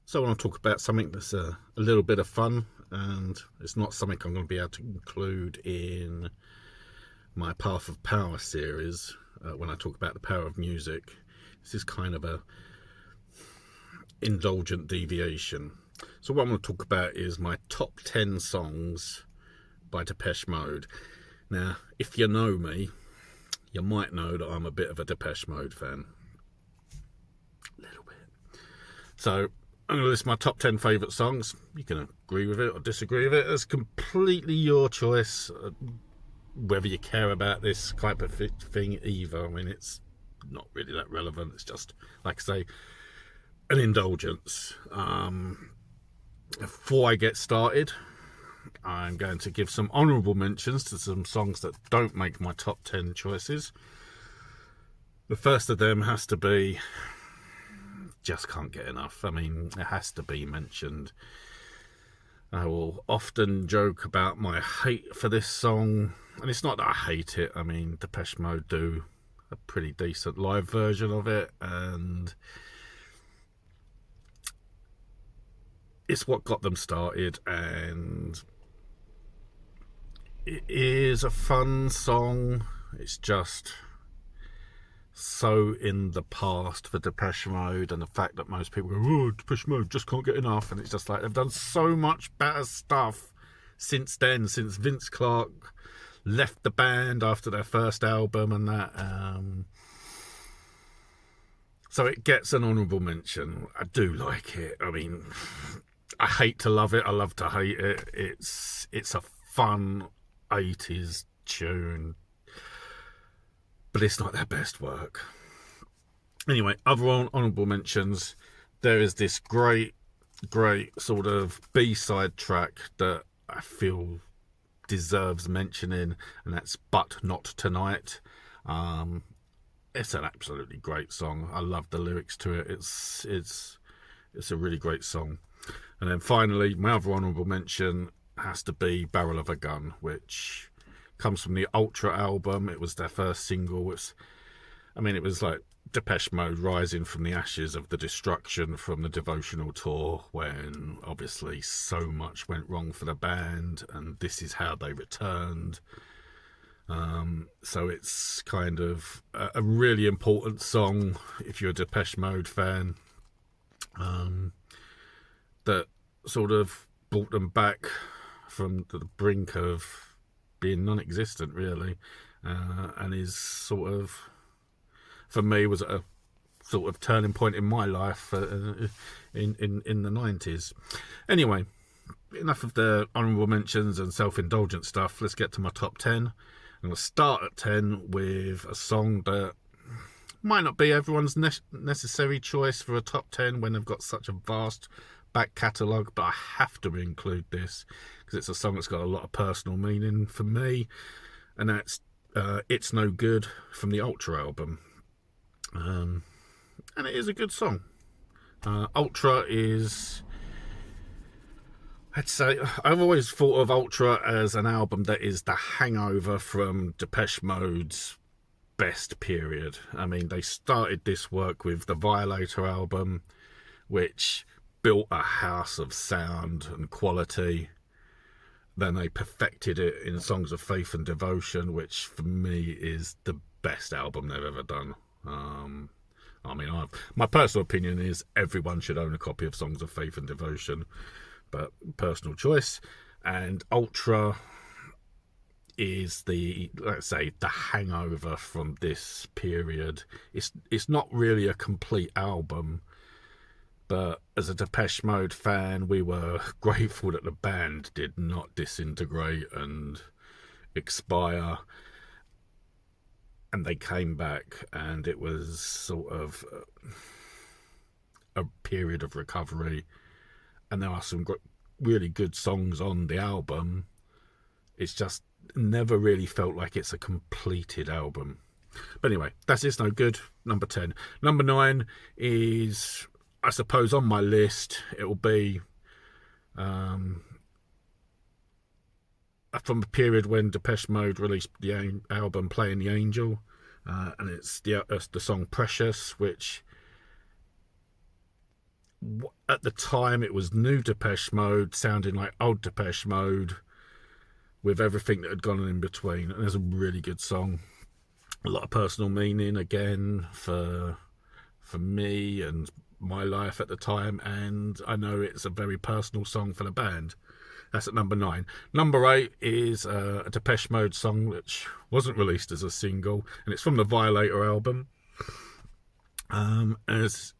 So I want to talk about something that's a little bit of fun, and it's not something I'm going to be able to include in my Path of Power series when I talk about the power of music. This is kind of a indulgent deviation. So what I'm going to talk about is my top 10 songs by Depeche Mode. Now, if you know me, you might know that I'm a bit of a Depeche Mode fan. A little bit. So I'm going to list my top 10 favourite songs. You can agree with it or disagree with it. It's completely your choice, whether you care about this type of thing either. I mean, it's not really that relevant. It's just, like I say, an indulgence. Before I get started, I'm going to give some honourable mentions to some songs that don't make my top 10 choices. The first of them has to be Just Can't Get Enough. I mean, it has to be mentioned. I will often joke about my hate for this song, and it's not that I hate it. I mean, Depeche Mode do a pretty decent live version of it, and it's what got them started, and it is a fun song. It's just so in the past for Depeche Mode, and the fact that most people go, oh, Depeche Mode just can't get enough, and it's just like they've done so much better stuff since then, since Vince Clarke left the band after their first album and that. So it gets an honourable mention. I do like it. I mean, I hate to love it, I love to hate it. It's a fun 80s tune, but it's not their best work. Anyway, other honourable mentions. There is this great sort of B-side track that I feel deserves mentioning, and that's But Not Tonight. It's an absolutely great song. I love the lyrics to it. It's a really great song. And then finally, my other honourable mention has to be Barrel of a Gun, which comes from the Ultra album. It was their first single. It was like Depeche Mode rising from the ashes of the destruction from the Devotional tour, when obviously so much went wrong for the band, and this is how they returned. So it's kind of a really important song if you're a Depeche Mode fan, that sort of brought them back from the brink of being non-existent, really, and is sort of, for me, was a sort of turning point in my life in the 90s. Anyway, enough of the honourable mentions and self-indulgent stuff. Let's get to my top 10. I'm going to start at 10 with a song that might not be everyone's necessary choice for a top 10 when they've got such a vast back catalogue, but I have to include this because it's a song that's got a lot of personal meaning for me, and that's It's No Good from the Ultra album. And it is a good song. Ultra is, I'd say, I've always thought of Ultra as an album that is the hangover from Depeche Mode's best period. I mean, they started this work with the Violator album, which built a house of sound and quality. Then they perfected it in Songs of Faith and Devotion, which for me is the best album they've ever done. My personal opinion is everyone should own a copy of Songs of Faith and Devotion, but personal choice. And Ultra is the, let's say, the hangover from this period. It's not really a complete album, but as a Depeche Mode fan, we were grateful that the band did not disintegrate and expire, and they came back, and it was sort of a period of recovery. And there are some really good songs on the album. It's just never really felt like it's a completed album. But anyway, that's It's No Good, number 10. Number 9 is, I suppose, on my list. It will be from the period when Depeche Mode released the album Playing the Angel, and it's the song Precious, which at the time it was new Depeche Mode sounding like old Depeche Mode with everything that had gone on in between. And there's a really good song, a lot of personal meaning again for me and my life at the time, and I know it's a very personal song for the band. That's at number 9. Number 8 is a Depeche Mode song which wasn't released as a single, and it's from the Violator album. As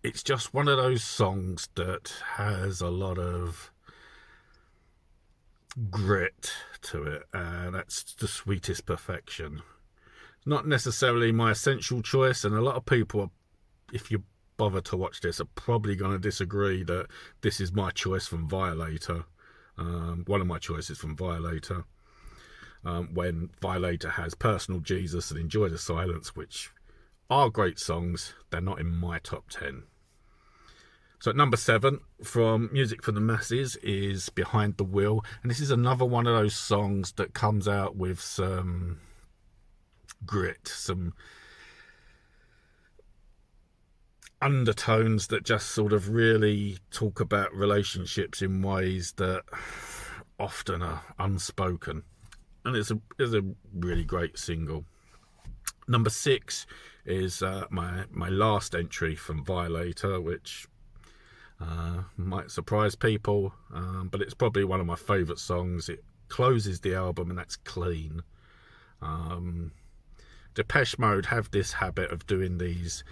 it's just one of those songs that has a lot of grit to it, and that's The Sweetest Perfection. Not necessarily my essential choice, and a lot of people, if you bother to watch this, are probably going to disagree that this is my choice from Violator. One of my choices from Violator. When Violator has Personal Jesus and Enjoy the Silence, which are great songs, they're not in my top 10. So at number 7, from Music for the Masses, is Behind the Wheel. And this is another one of those songs that comes out with some grit, some undertones that just sort of really talk about relationships in ways that often are unspoken. And it's a really great single. Number 6 is my last entry from Violator, which might surprise people, but it's probably one of my favourite songs. It closes the album, and that's Clean. Depeche Mode have this habit of doing these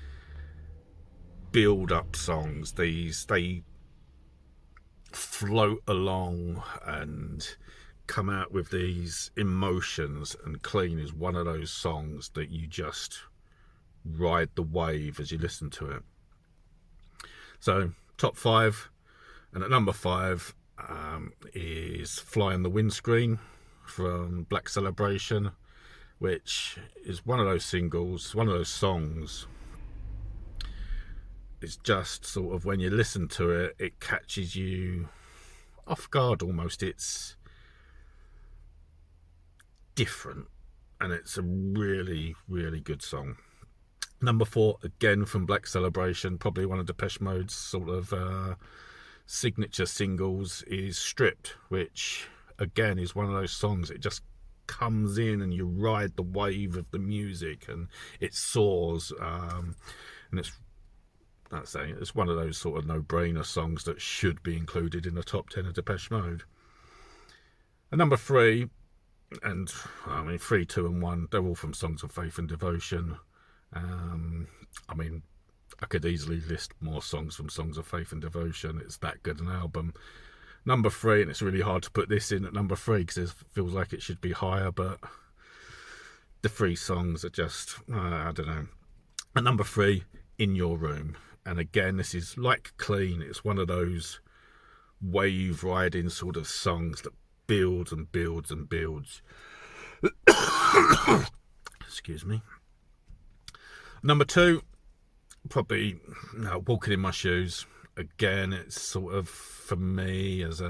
build-up songs. They float along and come out with these emotions, and Clean is one of those songs that you just ride the wave as you listen to it. So top 5, and at number 5 is Fly on the Windscreen from Black Celebration, which is one of those singles, one of those songs. It's just sort of, when you listen to it, it catches you off guard almost. It's different, and it's a really, really good song. Number 4, again from Black Celebration, probably one of Depeche Mode's sort of signature singles, is Stripped, which again is one of those songs. It just comes in and you ride the wave of the music, and it soars, and it's one of those sort of no-brainer songs that should be included in the top 10 of Depeche Mode. And number 3, and I mean 3, 2 and 1, they're all from Songs of Faith and Devotion. I mean, I could easily list more songs from Songs of Faith and Devotion. It's that good an album. Number 3, and it's really hard to put this in at number 3 because it feels like it should be higher, but the 3 songs are just, I don't know. At number 3, In Your Room. And again, this is like Clean. It's one of those wave riding sort of songs that builds and builds and builds. Excuse me. Number 2, probably Walking in My Shoes. Again, it's sort of, for me, as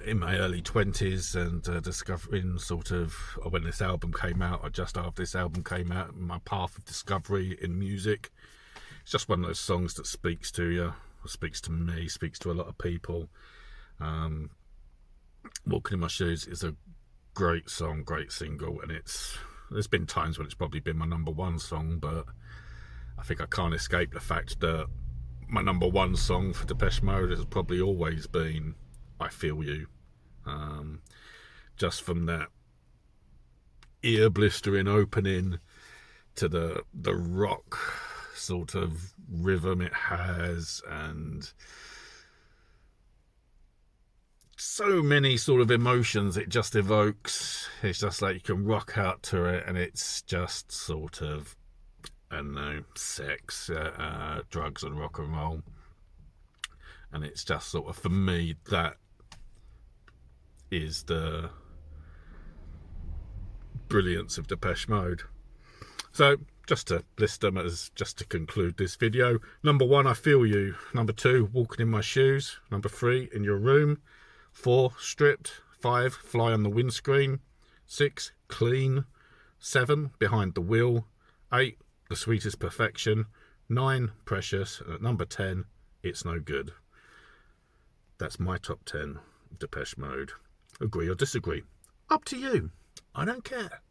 in my early 20s and discovering sort of, or when this album came out, or just after this album came out, my path of discovery in music. It's just one of those songs that speaks to you, or speaks to me, speaks to a lot of people. Walking in My Shoes is a great song, great single, and there's been times when it's probably been my number 1 song, but I think I can't escape the fact that my number 1 song for Depeche Mode has probably always been I Feel You. Just from that ear blistering opening to the rock sort of rhythm it has, and so many sort of emotions it just evokes. It's just like you can rock out to it, and it's just sort of, I don't know, sex, drugs and rock and roll. And it's just sort of, for me, that is the brilliance of Depeche Mode. So just to list them, as just to conclude this video: number 1, I Feel You. Number 2, Walking in My Shoes. Number 3, In Your Room. 4, Stripped. 5, Fly on the Windscreen. 6, Clean. 7, Behind the Wheel. 8, The Sweetest Perfection. 9, Precious. And at number 10, It's No Good. That's my top 10 Depeche Mode. Agree or disagree? Up to you. I don't care.